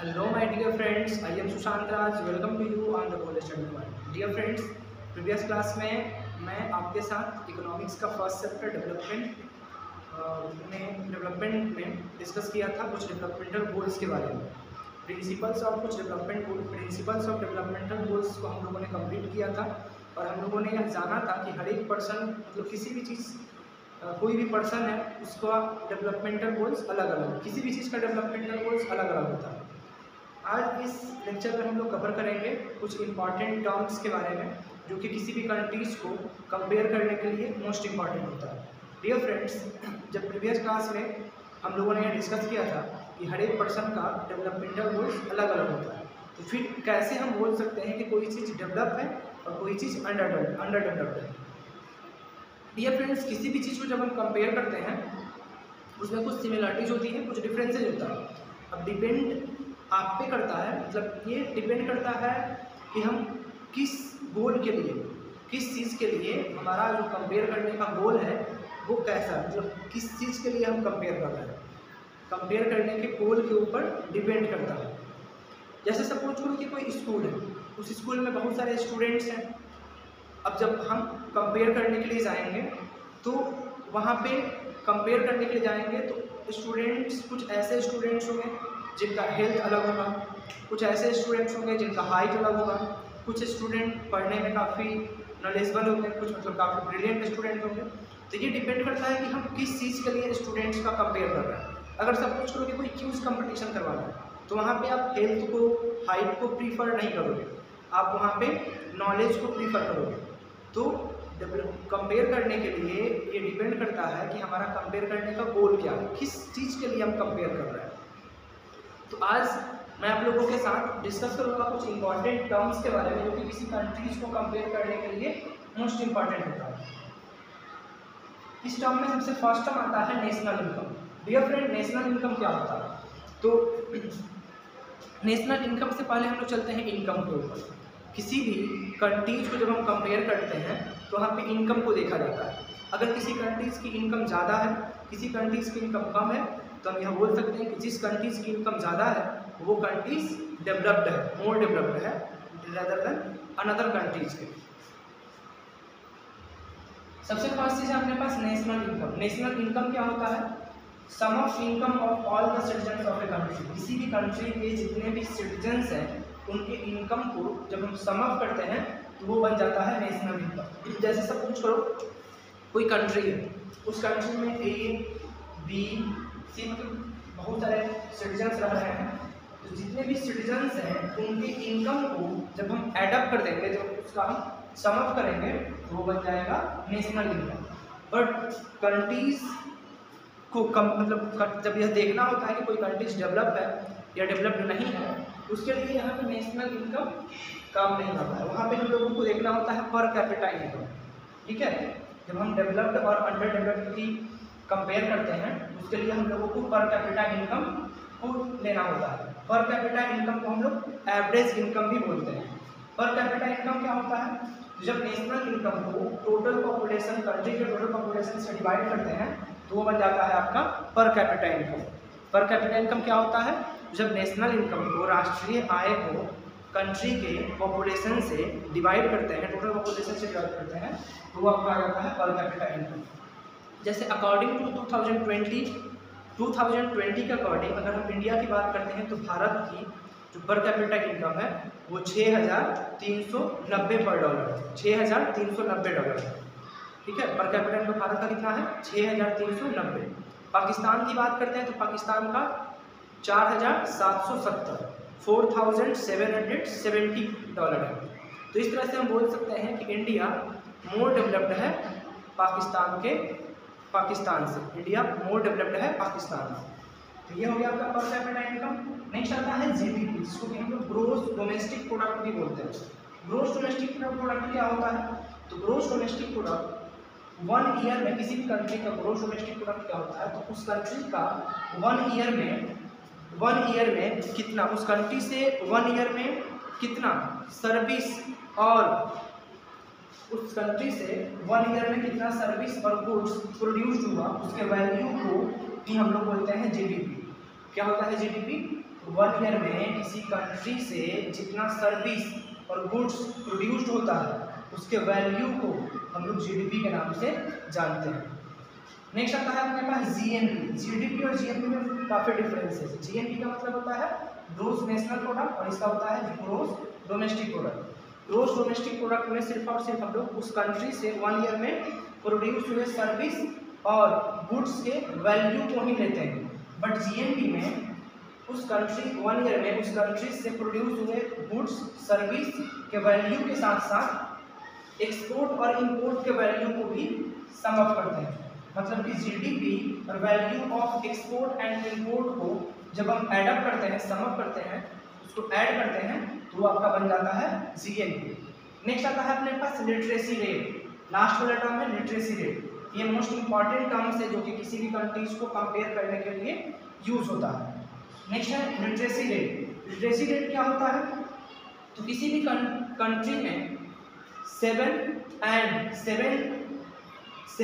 Hello, my dear friends. I am Sushant Raj. Welcome to you on the College Study Point. Dear friends, previous class में मैं आपके साथ economics का first chapter development में discuss किया था कुछ डेवलपमेंटल गोल्स के बारे में। प्रिंसिपल्स ऑफ डेवलपमेंटल गोल्स को हम लोगों ने कंप्लीट किया था और हम लोगों ने यह जाना था कि हर एक पर्सन मतलब किसी भी चीज़ कोई भी पर्सन है उसका डेवलपमेंटल गोल्स अलग अलग, किसी भी चीज़ का डेवलपमेंटल गोल्स अलग अलग होता है। आज इस लेक्चर में हम लोग कवर करेंगे कुछ इंपॉर्टेंट टर्म्स के बारे में जो कि किसी भी कंट्रीज़ को कंपेयर करने के लिए मोस्ट इम्पॉर्टेंट होता है। डियर फ्रेंड्स, जब प्रीवियस क्लास में हम लोगों ने डिस्कस किया था कि हर एक पर्सन का डेवलपमेंटल गोल्स अलग अलग होता है, तो फिर कैसे हम बोल सकते हैं कि कोई चीज़ डेवलप है और कोई चीज़ अंडर डेवलप्ड है। डियर फ्रेंड्स, किसी भी चीज़ को जब हम कंपेयर करते हैं उसमें कुछ सिमिलरिटीज़ होती हैं, कुछ डिफरेंसेज होता है। अब डिपेंड आप पे करता है, मतलब ये डिपेंड करता है कि हम किस गोल के लिए, किस चीज़ के लिए हमारा जो कंपेयर करने का गोल है वो कैसा, मतलब किस चीज़ के लिए हम कंपेयर कर रहे हैं, कंपेयर करने के गोल के ऊपर डिपेंड करता है। जैसे सपोज करो कि कोई स्कूल है, उस स्कूल में बहुत सारे स्टूडेंट्स हैं। अब जब हम कंपेयर करने के लिए जाएंगे तो वहाँ पे कंपेयर करने के लिए जाएंगे तो स्टूडेंट्स, कुछ ऐसे स्टूडेंट्स होंगे जिनका हेल्थ अलग होगा, कुछ ऐसे स्टूडेंट्स होंगे जिनका हाइट अलग होगा, कुछ स्टूडेंट पढ़ने में काफ़ी नॉलेजेबल होंगे, कुछ मतलब काफ़ी ब्रिलियंट स्टूडेंट होंगे। तो ये डिपेंड करता है कि हम किस चीज़ के लिए स्टूडेंट्स का कंपेयर कर रहे हैं। अगर सपोज करो कि कोई क्यूज कंपटीशन करवाना है तो वहाँ पे आप हेल्थ को, हाइट को प्रीफर नहीं करोगे, आप वहाँ पे नॉलेज को प्रीफर करोगे। तो कंपेयर करने के लिए ये डिपेंड करता है कि हमारा कंपेयर करने का गोल क्या है, किस चीज़ के लिए हम कंपेयर कर रहे हैं। तो आज मैं आप लोगों के साथ डिस्कस करूँगा कुछ इंपॉर्टेंट टर्म्स के बारे में जो कि किसी कंट्रीज को कंपेयर करने के लिए मोस्ट इम्पॉर्टेंट होता है। इस टर्म में सबसे फर्स्ट टर्म आता है national income. Dear friend, national income क्या होता है? तो नेशनल इनकम से पहले हम लोग चलते हैं इनकम के ऊपर। किसी भी कंट्रीज को जब हम कंपेयर करते हैं तो वहाँ पे इनकम को देखा जाता है। अगर किसी कंट्रीज़ की इनकम ज़्यादा है, किसी कंट्रीज़ की इनकम कम है, तो हम यह बोल सकते हैं कि जिस कंट्रीज़ की इनकम ज़्यादा है वो कंट्रीज़ डेवलप्ड है, मोर डेवलप्ड है रेदर देन अनदर कंट्रीज़ के। सबसे फर्स्ट चीज़ है अपने पास नेशनल इनकम। नेशनल इनकम क्या होता है? Sum of income of all the citizens of a country. किसी भी कंट्री के जितने भी सिटीजन्स हैं उनके इनकम को जब हम सम ऑफ करते हैं तो वो बन जाता है नेशनल इनकम। जैसे सपोज करो कोई कंट्री है, उस कंट्री में ए, बी, सी मतलब बहुत सारे सिटीजन्स रह रहे हैं, तो जितने भी सिटीजन्स हैं उनके इनकम को जब हम एडअप कर देंगे, जब उसका हम सम ऑफ करेंगे तो वो बन जाएगा नेशनल इनकम। बट कंट्रीज़ को मतलब जब यह देखना होता है कि कोई कंट्रीज डेवलप है या डेवलप्ड नहीं है, उसके लिए यहाँ पे नेशनल इनकम काम नहीं करता है। वहाँ पे हम लोगों को देखना होता है पर कैपिटा इनकम। ठीक है, जब हम डेवलप्ड और अंडर डेवलप्ड की कंपेयर करते हैं उसके लिए हम लोगों को पर कैपिटा इनकम को लेना होता है। पर कैपिटा इनकम को हम लोग एवरेज इनकम भी बोलते हैं। पर कैपिटा इनकम क्या होता है? जब नेशनल इनकम को टोटल पॉपुलेशन, कंट्री के टोटल पॉपुलेशन से डिवाइड करते हैं तो वो बन जाता है आपका per capita income. Per capita income क्या होता है? जब नेशनल इनकम को, राष्ट्रीय आय को कंट्री के पॉपुलेशन से डिवाइड करते हैं, टोटल पॉपुलेशन से डिवाइड करते हैं, तो वो आपका आ जाता है पर कैपिटा इनकम। जैसे अकॉर्डिंग टू 2020 के अकॉर्डिंग अगर हम इंडिया की बात करते हैं तो भारत की जो पर कैपिटा इनकम है वो $6,390 पर डॉलर, $6,390। ठीक है, पर कैपिटा इनकम भारत का कितना है? 6,390। पाकिस्तान की बात करते हैं तो पाकिस्तान का 4,770, $4,770 है। तो इस तरह से हम बोल सकते हैं कि इंडिया मोर डेवलप्ड है पाकिस्तान से। इंडिया मोर डेवलप्ड है पाकिस्तान से। तो ये हो गया आपका पर कैपिटा इनकम। नेक्स्ट आता है जीडीपी, जिसको कि हम लोग ग्रोस डोमेस्टिक प्रोडक्ट भी बोलते हैं। ग्रोस डोमेस्टिक प्रोडक्ट क्या होता है? तो ग्रोस डोमेस्टिक प्रोडक्ट 1 ईयर में, किसी भी कंट्री का ग्रोस डोमेस्टिक प्रोडक्ट क्या होता है? तो उस कंट्री का 1 ईयर में कितना, उस कंट्री से 1 ईयर में कितना सर्विस, और उस कंट्री से 1 ईयर में कितना सर्विस और गुड्स प्रोड्यूस हुआ, उसके वैल्यू को भी हम लोग बोलते हैं जीडीपी। क्या होता है जीडीपी? 1 ईयर में किसी कंट्री से जितना सर्विस और गुड्स प्रोड्यूस्ड होता है उसके वैल्यू को हम लोग जीडीपी के नाम से जानते हैं। नेक्स्ट आता है अपने पास जीएनपी। जीडीपी और जीएनपी में काफ़ी डिफरेंस है। जीएनपी का मतलब होता है ग्रोस नेशनल प्रोडक्ट और इसका होता है gross domestic product. Gross domestic product में सिर्फ और सिर्फ हम लोग उस कंट्री से 1 ईयर में प्रोड्यूस हुए सर्विस और गुड्स के वैल्यू को ही लेते हैं। बट जीएनपी में उस कंट्री 1 ईयर में उस कंट्री से प्रोड्यूस हुए गुड्स सर्विस के वैल्यू के साथ साथ एक्सपोर्ट और इंपोर्ट के वैल्यू को भी सम अप करते हैं। मतलब कि जीडीपी और value of export and import को जब हम ऐड अप करते हैं, सम अप करते हैं, उसको ऐड करते हैं तो आपका बन जाता है जीएनपी। नेक्स्ट आता है अपने पास लिटरेसी रेट। लास्ट वाला टर्म है लिटरेसी रेट। ये मोस्ट इंपॉर्टेंट टर्म्स है जो कि किसी भी कंट्रीज को कंपेयर करने के लिए यूज होता है। नेक्स्ट है लिटरेसी रेट। लिटरेसी रेट क्या होता है? तो किसी भी कंट्री में 7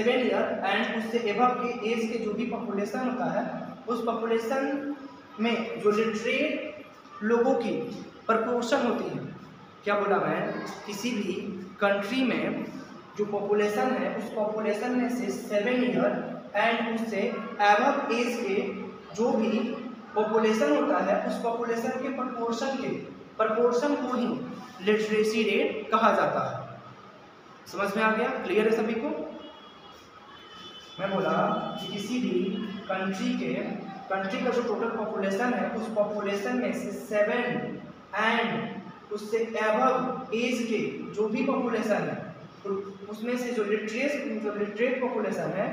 ईयर एंड उससे एबव के एज के जो भी पॉपुलेशन होता है उस पॉपुलेशन में जो लिटरेट लोगों की प्रपोर्शन होती है। क्या बोला मैं? किसी भी कंट्री में जो पॉपुलेशन है उस पॉपुलेशन में से 7 ईयर एंड उससे एबव एज के जो भी पॉपुलेशन होता है उस पॉपुलेशन के प्रपोर्शन को ही लिटरेसी रेट कहा जाता है। समझ में आ गया? क्लियर है सभी को? मैं बोला कि किसी भी कंट्री का जो टोटल पॉपुलेशन है उस पॉपुलेशन में से 7 एंड उससे एबव एज के जो भी पॉपुलेशन है तो उसमें से जो लिटरेट पॉपुलेशन है,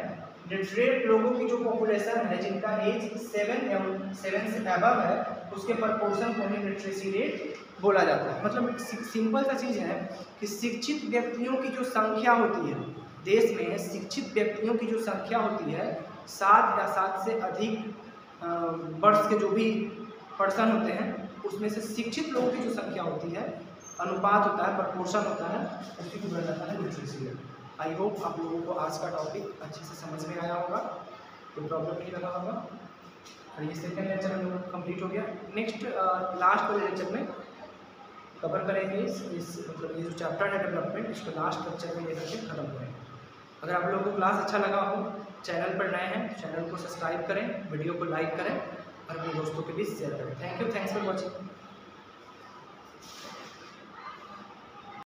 लिटरेट लोगों की जो पॉपुलेशन है जिनका एज 7 से एबव है उसके प्रपोर्शन को ही लिटरेसी रेट बोला जाता है। मतलब सिंपल सा चीज़ है कि शिक्षित व्यक्तियों की जो संख्या होती है देश में, शिक्षित व्यक्तियों की जो संख्या होती है 7 या 7 से अधिक वर्ष के जो भी पर्सन होते हैं उसमें से शिक्षित लोगों की जो संख्या होती है, अनुपात होता है, प्रपोर्शन होता है, उसी को बोला जाता है लिटरेसी रेट। आई होप आप लोगों को आज का टॉपिक अच्छे से समझ में आया होगा, कोई प्रॉब्लम नहीं लगा होगा। और ये सेकेंड लेक्चर हम लोग कंप्लीट हो गया। नेक्स्ट लास्ट वाले लेक्चर में कवर करेंगे इस मतलब ये जो चैप्टर है डेवलपमेंट, इसको लास्ट लेक्चर में लेकर के खत्म करेंगे। अगर आप लोगों को क्लास अच्छा लगा हो, चैनल पर नए हैं चैनल को सब्सक्राइब करें, वीडियो को लाइक करें और अपने दोस्तों के बीच शेयर करें। Thank you, thanks for watching.